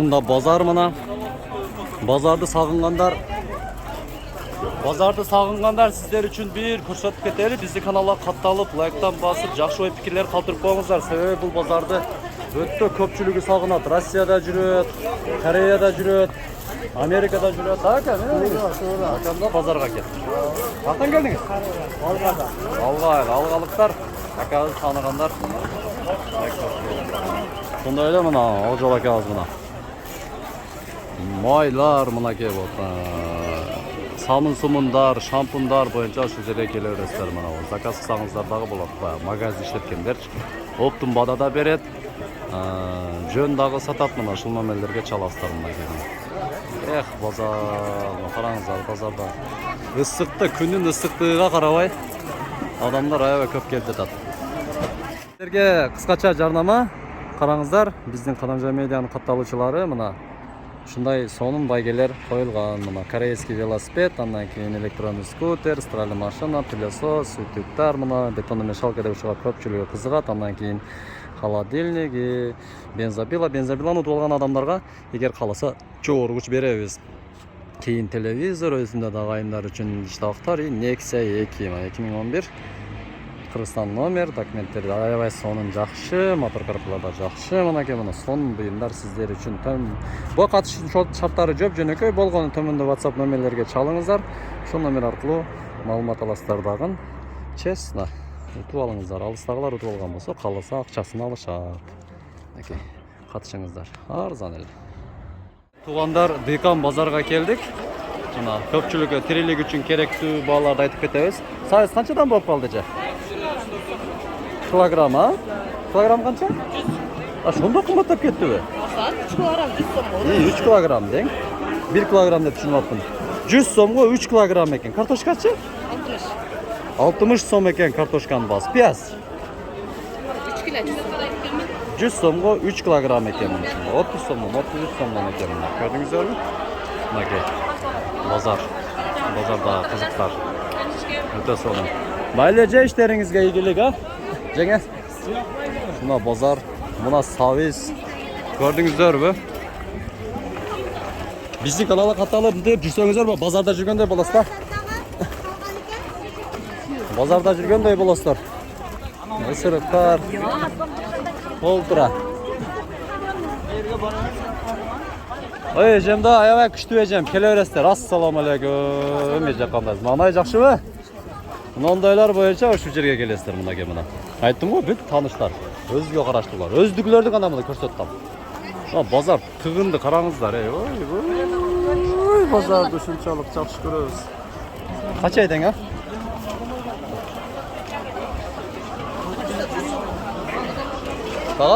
Da bazar mına. Bazarda sağınganlar sizler için bir fırsat keteli. Bizi kanala katlanıp, like'tan basıp, жақсы ой пікірлер қалдырып қойыңыздар. Себебі бұл базарды өтті көпчілігі сағынады. Россияда жүреді, Кореяда жүреді, Америкада жүреді. Акамда базарға кетті. Қақтан келдіңіз? Алғалықтар, акамыз танығандар. Сонда öyle мына, ол жол акамыз мына. Майлар мына кеп отыр. Самын сумундар, шампундар боюнча ушул жерге келе бересиздер мына. Заказ кылсаңыздар дагы болот. Магазин иштеткендер оптун бада да берет. Жөн дагы сатат мына. Ушул номерлерге чаласыздар мына келин. Базар, караңыздар, базарда. Ысыкты, күнүн ысыктыгына карабай адамдар аябай көп келип жатат. Силерге кыскача жарнама караңыздар. Биздин Кадамжан медианын катталуучулары мына ушундай сонун байгелер коюлган. Мына корейский велосипед, андан кийин электронный скутер, стиральный машина, пылесос, утюгтар, мына бетономешалка деп ушуга көпчүлүгү кызыгат. Андан кийин холодильник, бензопила. Бензопиланы утуп алган адамдарга эгер кааласа жогору күч беребиз. Кийин телевизор өзүндө да агайындар үчүн иштабактар. Nexia 2 2011 Кыргызстан номер, документтери аябай сонун жакшы, мотор корпулары да жакшы. Мына сонун буюмдар сиздер үчүн. Буга катышуу шарттары жоп жөнөкөй болгону төмөндө WhatsApp номерлерге чалыңыздар. Ошол номер аркылуу маалымат аласыздар дагы. Честно утуп алыңыздар. Алыстагылар утуп алган болсо, кааласа акчасын алышат. Мынакей катышыңыздар. Арзан эле. Туугандар, Дыйкан базарга келдик. Мына көпчүлүккө тирилик үчүн керектүү бааларды айтып кетебиз. Саиз канчадан болуп калды же? Килограмм, а? Килограмм канча? Шондо кымбаттап кеттиби? 3 килограмм 100 сом. 3 килограмм дең. 1 килограмм деп түшүнүп атпын. 100 сомго 3 килограмм экен. Картошкачы? 60 сом экен картошканын баасы. Пияз? 3 кило 100 сомго 3 килограмм экен. 30 сомдон, 33 сомдон экен. Көрдүңүздөрбү? Мынакей. Базарда кызыктар. Өтө сонун. Майлы же иштериңизге ийгилик, а? Жеңе. Мына базар, мына сабиз. Көрдүңүздөрбү? Биздин каналга катталып деп жүрсөңүздөр, базарда жүргөндөй болосуздар. Базарда жүргөндөй болосуздар. Ысырыктар. Олтура. Ой, жемда аябай күчтүү эжем. Келе бересиздер. Ассаламу алейкум. Эже кандайсыз? Маңай жакшыбы? Мынандайлар боюнча ушул жерге келесиздер мынакей мына. Айттым го, бүт тааныштар, өзгө караштуулар. Өздүклөрдү гана мына көрсөттүм. Базар тыгынды, караңыздар. Ой, базарды ушунчалык жакшы көрөбүз. Канча айдың, а?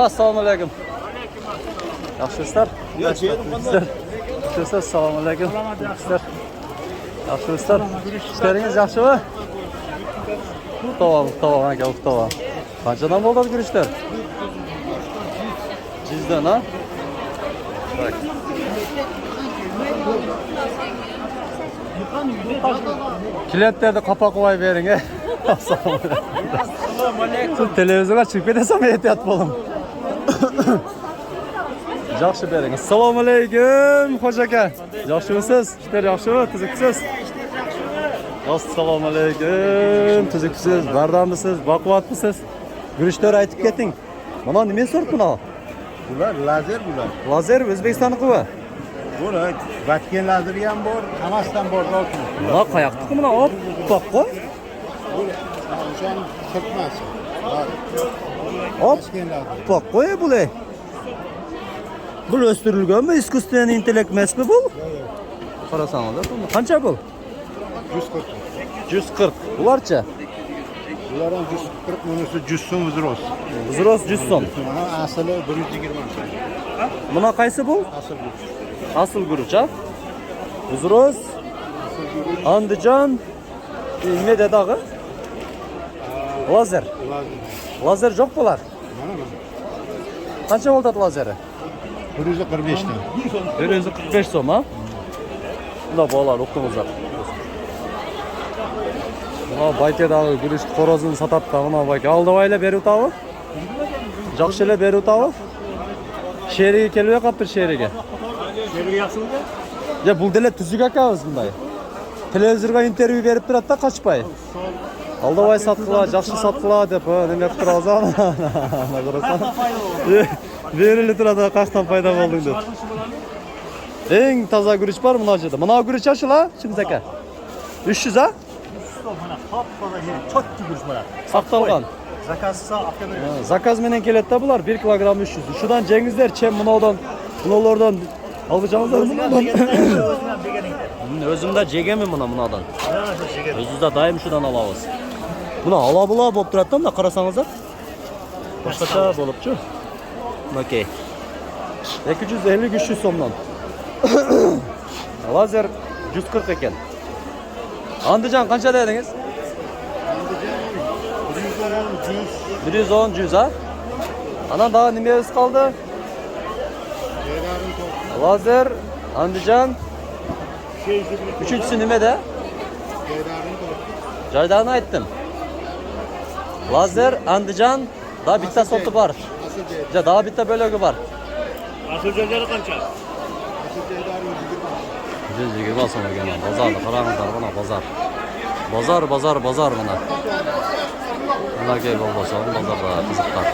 Ассаламу алейкум. Жакшысыздар? Жакшысыздар. Ассаламу алейкум. Жакшысыздар. Иштериңиз жакшыбы? Уктабам, ака, уктабам. Канчадан болду күрүштөр? 100дөн, а? Так. Килеттерди капа кылбай бериң, э? Ассаламу алейкум. Телевизорго чыгып кетесем, этият болом. Жакшы бериң. Ассаламу алейкум, кожо ака. Жакшымысыз? Иштер жакшыбы? Түзүксүз? Assalamu aleykum. Түзүксүз, бардамысыз, бакубатмысыз? Күрүштөр айтып кетиң. Мына неме сорт мына? Bular lazer bular. Lazer Өзбекстандыкыбы? Bular Vatken lazeri ham bor, hammasidan bor olsun. Мына каяктыкы мына оп, топ го? O'shan kirtmasi. Оп, Vatken lazeri. топ го бул. Бул өстүрүлгөнбү? Искусственный интеллект эмеспи бул? Карасаңыздар, канча бул? 140. 140. Буларчы? Bular ham 140, bunisi 100 so'm uzros. Uzros 100 сом. Asli 120 so'm. Мына кайсы бул? Asl bu. Asıl guruç, ha? Uzros, Andijan, ne dedi ağı? Lazer. Lazer çok bular. Kaça oldu lazeri? 145 dan. 145 сом, ha? Bunda bağlar, oktumuzlar. Байке дагы күрүш корозун сатат да, мына байке алдыбай эле берип атабы? Жакшы эле берип атабы? Şehriga kelib yoqaptir şehriga. Şöyle yaxshimi? Ya bu dele tuzuk akamiz bunday. Televizorga intervyu berib turadi-da qochpay. Aldabay satqılar, yaxshi satqılar deb, nima qilib turasiz? Ana ko'rasan. Berilib turadi, qachon paydo bo'lding deb. Eng toza guruch bor buni joyda. Mana guruch ashula, Chimiz aka. 300 ha? Mana qop-qora yer, cho'tki guruch bo'ladi. Saqtalgan. Zakazsa aka beradi. Zakaz menen keladi-da bular 1 kilogram 300. Şudan Cengizler, çem bunalardan alacağınızlar O'zingdan deganingda. Özümdə jegemi bunadan. Özünüzdə daim şudan alabız. Buna ala-bula bo'lib turadi-da, qarasanızlar. Boshqacha bo'libchi. Okey. 250-300 so'mdan. Lazer 140 ekan. Andijon qancha dedingiz? 110 100 ha? Ana daha nimemiz kaldı? Lazer, Andijon. Üçüncüsü nimede? Caydarını aytdim. Lazer, Andijon, daha bitta sotu var. Daha bitta bölüğü var. Asıl joylari qancha? 120 so'm ekan. Bozorda qarangizlar, mana bozor. Bozor mana. Mana gel bo'lsa, bozorda qiziqlar.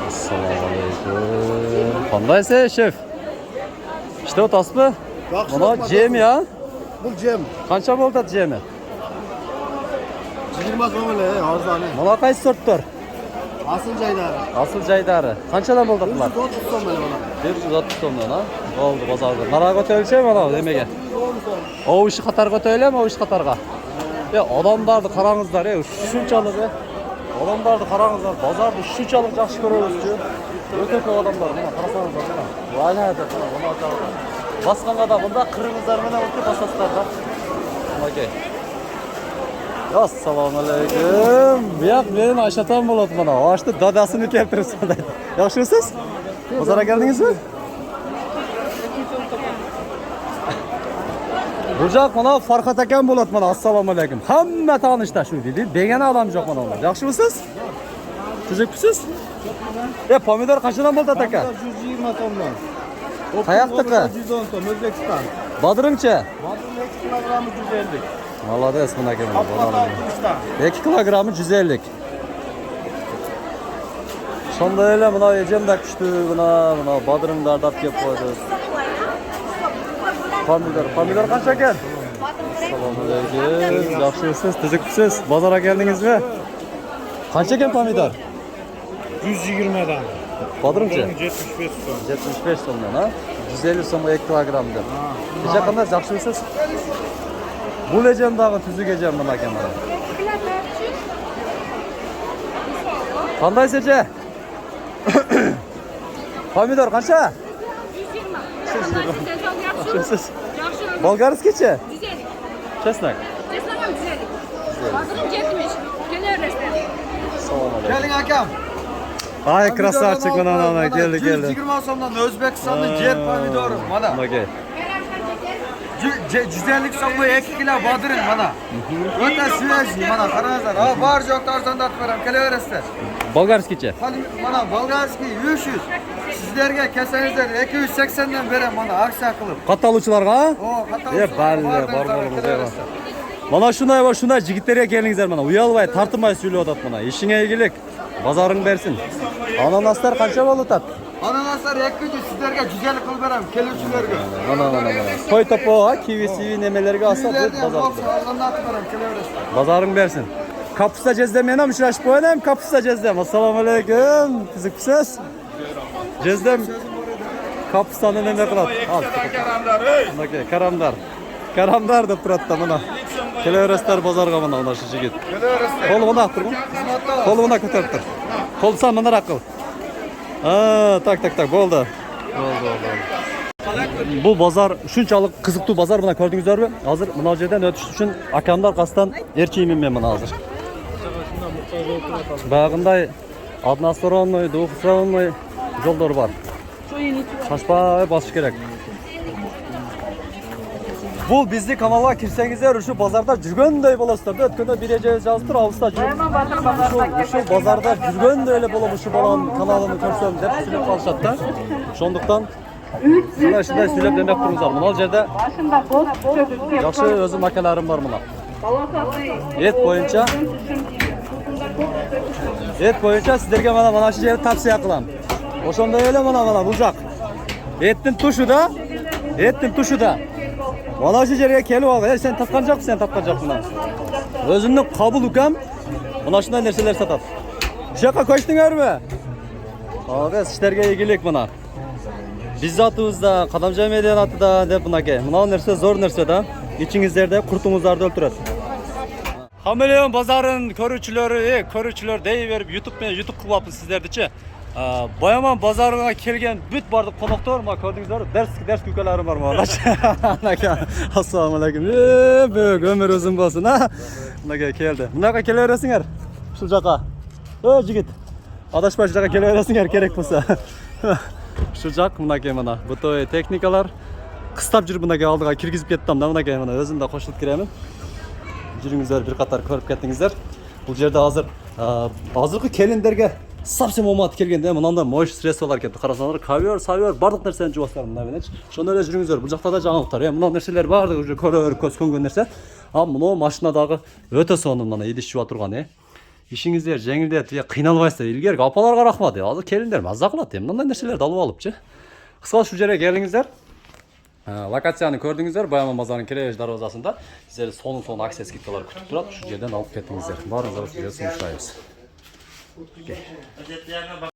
Assalamualaikum. Qandaysiz şef? İşte o tasbih. Mana jem ya. Bu jem. Qancha bo'ldi jemi? 20 so'm ele, arzoni. Mana qaysi sortlar? Asıl joylari. Asıl jaydari. Qanchadan bo'ldi bular? 130 so'm ele mana. 130 so'mdan ha. Bo'ldi bozorda. Naraga o'taylik mana nimaga? O ishi qatorga o'taylik, o ish qatorga. Odamlarni qarangizlar, shunchalik odamlarni qarangizlar, bozorda shunchalik yaxshi ko'ramiz-ku. O'ta ko'p odamlar, mana qarasangiz mana. Valada mana o'tadi. Basqanda bunda qirg'izlar bilan o'tib basaslarda. Okey. Assalomu alaykum. Bu yoq men Ayshatan bo'ladi mana. Oshni dadasini keltiribsan. Yaxshimisiz? Bozorga keldingizmi? Burjaq mana Farhat akam bo'ladi mana. Assalomu alaykum. Hamma tanishda shu dedi. Begona odam yo'q mana ular. Yaxshimisiz? Tuzukmisiz? Pomidor qanchadan bo'ldi aka? 120 so'mdan. Qayoqdaki? 110 so'm O'zbekiston. Bodringchi? Bodring 2 kilogrammi 150. Молодец mana aka. Qopqo'rdan 2 kilogrammi 150. Sonda elə buna yecəm də küçdü, buna badırımlar da kelib qoydu. Pomidor qancha ekan? Assalomu alaykum. Yaxshimisiz? Tuzukmisiz? Bozorga keldingizmi? Qancha ekan pomidor? 120 dan. Badırımchi? 75 so'm. 75 so'mdan ha? 150 so'mga 2 kilogramda. Necha qanday yaxshimisiz? Bu lejendagi tuzuk ejam mana aka mana. Qanday secha? Pomidor qancha? 120. Yaxshimisiz? Bolgarskicha? 150. Chesnak. Chesnak ham 150. Badrum 70. Kelaverasizlar. Assalomu alaykum. Keling akam. Ay krasavchik mana keldi. 120 so'mdan O'zbekistonning jet pomidori mana. Okey. 150 so'mga 2 kilo bodring mana. O'ta свежий mana qaranglar. Ha, bor joqda arzonlatib beraman. Kelaverasizlar. Bolgarskicha. Mana bolgarskiy 300. Sizlarga kelsangizlar 280 dan beraman mana aksiya qilib. Qataluvchilarga? O, Balle, bor bo'linglar. Mana shunday jigitlarga kelingizlar mana. Uyalmay, tartmay söyleyotadi mana. İşine ilgilik. Bazoring bersin. Ananaslar qancha bo'ladi? Ananaslar 200 sizlarga 150 qilib beraman keluvchilarga. Mana. To'y topo, kivi, nimalarga olsa bu bozorda. Arzonlatib beraman kelaverasizlar. Bazoring bersin. Kapusta jezdem ham uchrashib qo'yaman, kapusta jezdem. Assalomu alaykum. Tuzukmisiz? Jezdem kapustani nima qiladi? Okey, karamdar deb turadi mana. Kelaverasizlar bozorga mana shu yigit. Kelaverasizlar. Qo'l buna turmi? Qo'l buna ko'tarib tur. Qo'lsan mana qil. Tak bo'ldi. Bu bozor shunchalik qiziqli bozor buni ko'rdingizlarmi? Hozir munojaatdan o'tish uchun akamlar qasdan erchiyman men mana hozir. Bag'inday односторонный, двухсторонний yo'llar bor. Shoshpay bosish kerak. Бул биздин каналга кирсеңиздер ушу базарда жүргөндөй болосуздар да. Өткөндө бир эже жазып тур, алыста жүрүп. Ушу базарда жүргөндөй эле болом ушу баланын каналын көрсөм деп сүйлөп калышат да. Ошондуктан ушундай сүйлөп демек туруңуздар. Мына жерде жакшы өзүм акаларым бар мына. Эт боюнча сиздерге mana şu жерди тапсия кылам. Ошондой эле мына бул жак. Эттин тушу да. Mana şu жерге келип ал. Сен тапкан жоксуң. Өзүмдүн кабыл укам мына ушундай нерселер сатат. Ушул жака көчтүңөрбү? Ага, сиздерге ийгилик мына. Биз атыбызда, Кадамжан Медиа атыда деп мынакей. Мына нерсе зор нерсе да. İçinizlerde kurtumuңуздарды өлтүрөт. Хамелеон базарын көрүүчүлөр дей берип YouTube кылып сиздердичи. Баяман базарына келген бүт бардык коноктор, мына көрдүңүздөр, дерс күкөлөрүм бар мына. Ассаламу алейкум. Бөк өмүр uzun болсун, а? Мынакей келди. Мынага келе бересиңер. Ушул жака. Жигит. Адашпай ушул жака келе бересиңер керек болсо. Ушул жак мынакей мына. Бутовый техникалар. Кыстап жүрүп мынакей алдыга киргизип кеттим да, мынакей мына өзүм да кошулуп киремин. Жүрүңүздөр бир катар көрүп кеттиңиздер. Бул жерде азыркы келиндерге совсем умат келгенде мынандай моющий средстволар келди. Карасаңдар, ковер, бардык нерсени жубасыздар мына менен. Ошондой эле жүрүңүздөр. Бул жакта да жаңылыктар. Мына нерселер бардыгы уже көз көнгөн нерсе. Мына машинадагы өтө сонун мына идиш жуба турган, Ишиңиздер жеңилдет, кыйналбайсыздар. Илгерки апаларга рахмат. Азыр келиндер маза кылат, мындай нерселерди алып алыпчы. Кыска ушул жерге келиңиздер. Локацияны көрдүңүздөр, Баяман базарынын киребеш дарбазасында. Сиздерди сонун акция скидкалар күтүп турат. Ушул жерден алып кетиңиздер. Баарыңызга ушул жерде сунуштайбыз.